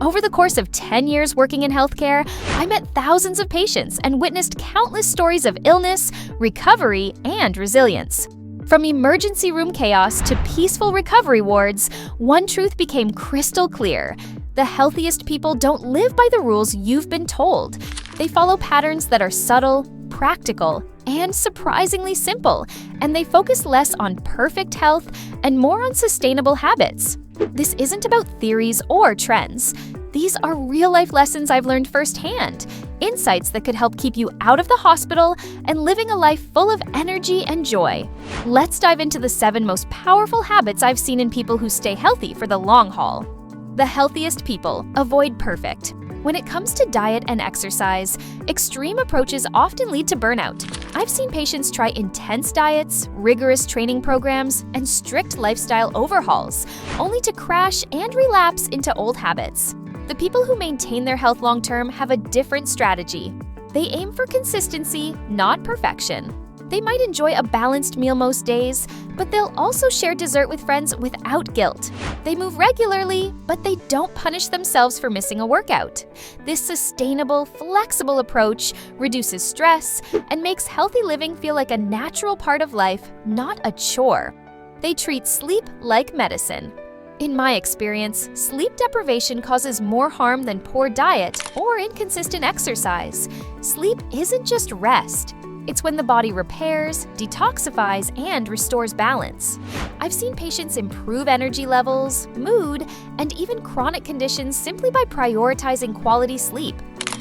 Over the course of 10 years working in healthcare, I met thousands of patients and witnessed countless stories of illness, recovery, and resilience. From emergency room chaos to peaceful recovery wards, one truth became crystal clear. The healthiest people don't live by the rules you've been told. They follow patterns that are subtle, practical, and surprisingly simple, and they focus less on perfect health and more on sustainable habits. This isn't about theories or trends. These are real-life lessons I've learned firsthand, insights that could help keep you out of the hospital and living a life full of energy and joy. Let's dive into the 7 most powerful habits I've seen in people who stay healthy for the long haul. The healthiest people avoid perfect. When it comes to diet and exercise, extreme approaches often lead to burnout. I've seen patients try intense diets, rigorous training programs, and strict lifestyle overhauls, only to crash and relapse into old habits. The people who maintain their health long-term have a different strategy. They aim for consistency, not perfection. They might enjoy a balanced meal most days, but they'll also share dessert with friends without guilt. They move regularly, but they don't punish themselves for missing a workout. This sustainable, flexible approach reduces stress and makes healthy living feel like a natural part of life, not a chore. They treat sleep like medicine. In my experience, sleep deprivation causes more harm than poor diet or inconsistent exercise. Sleep isn't just rest. It's when the body repairs, detoxifies, and restores balance. I've seen patients improve energy levels, mood, and even chronic conditions simply by prioritizing quality sleep.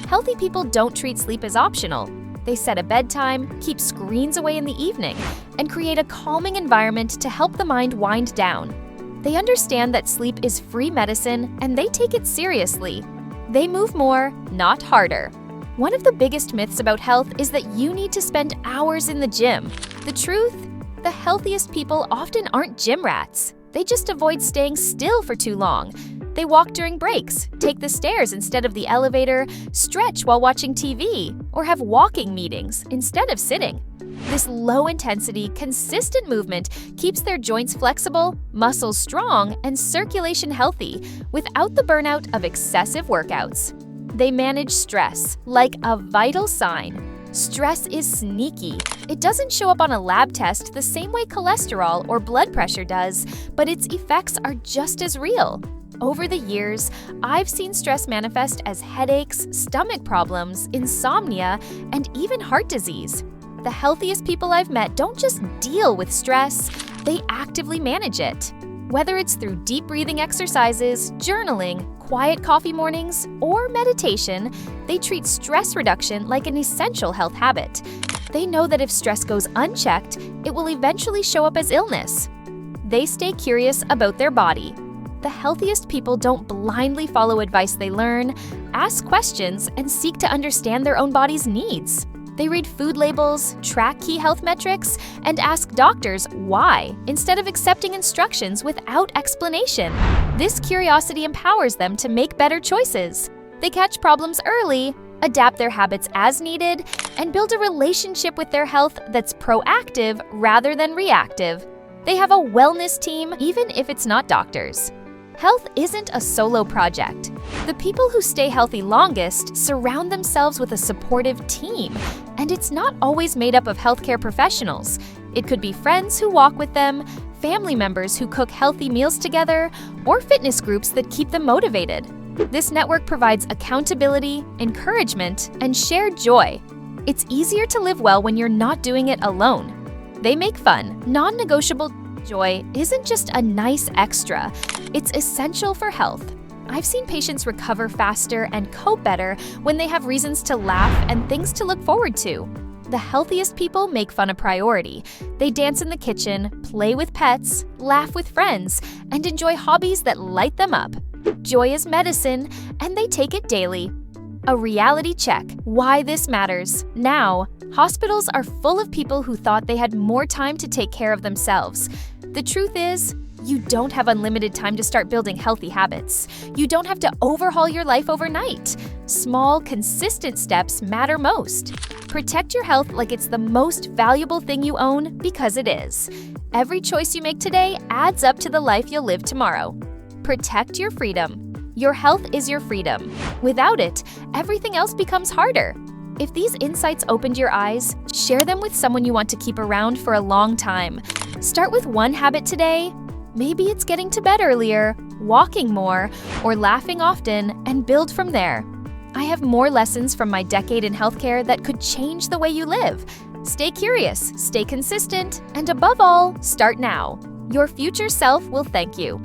Healthy people don't treat sleep as optional. They set a bedtime, keep screens away in the evening, and create a calming environment to help the mind wind down. They understand that sleep is free medicine, and they take it seriously. They move more, not harder. One of the biggest myths about health is that you need to spend hours in the gym. The truth? The healthiest people often aren't gym rats. They just avoid staying still for too long. They walk during breaks, take the stairs instead of the elevator, stretch while watching TV, or have walking meetings instead of sitting. This low-intensity, consistent movement keeps their joints flexible, muscles strong, and circulation healthy without the burnout of excessive workouts. They manage stress like a vital sign. Stress is sneaky. It doesn't show up on a lab test the same way cholesterol or blood pressure does, but its effects are just as real. Over the years, I've seen stress manifest as headaches, stomach problems, insomnia, and even heart disease. The healthiest people I've met don't just deal with stress, they actively manage it. Whether it's through deep breathing exercises, journaling, quiet coffee mornings, or meditation, they treat stress reduction like an essential health habit. They know that if stress goes unchecked, it will eventually show up as illness. They stay curious about their body. The healthiest people don't blindly follow advice they learn, ask questions, and seek to understand their own body's needs. They read food labels, track key health metrics, and ask doctors why, instead of accepting instructions without explanation. This curiosity empowers them to make better choices. They catch problems early, adapt their habits as needed, and build a relationship with their health that's proactive rather than reactive. They have a wellness team, even if it's not doctors. Health isn't a solo project. The people who stay healthy longest surround themselves with a supportive team, and it's not always made up of healthcare professionals. It could be friends who walk with them, family members who cook healthy meals together, or fitness groups that keep them motivated. This network provides accountability, encouragement, and shared joy. It's easier to live well when you're not doing it alone. They make fun, non-negotiable joy isn't just a nice extra, it's essential for health. I've seen patients recover faster and cope better when they have reasons to laugh and things to look forward to. The healthiest people make fun a priority. They dance in the kitchen, play with pets, laugh with friends, and enjoy hobbies that light them up. Joy is medicine, and they take it daily. A reality check. Why this matters. Now, hospitals are full of people who thought they had more time to take care of themselves. The truth is, you don't have unlimited time to start building healthy habits. You don't have to overhaul your life overnight. Small, consistent steps matter most. Protect your health like it's the most valuable thing you own, because it is. Every choice you make today adds up to the life you'll live tomorrow. Protect your freedom. Your health is your freedom. Without it, everything else becomes harder. If these insights opened your eyes, share them with someone you want to keep around for a long time. Start with one habit today. Maybe it's getting to bed earlier, walking more, or laughing often, and build from there. I have more lessons from my decade in healthcare that could change the way you live. Stay curious, stay consistent, and above all, start now. Your future self will thank you.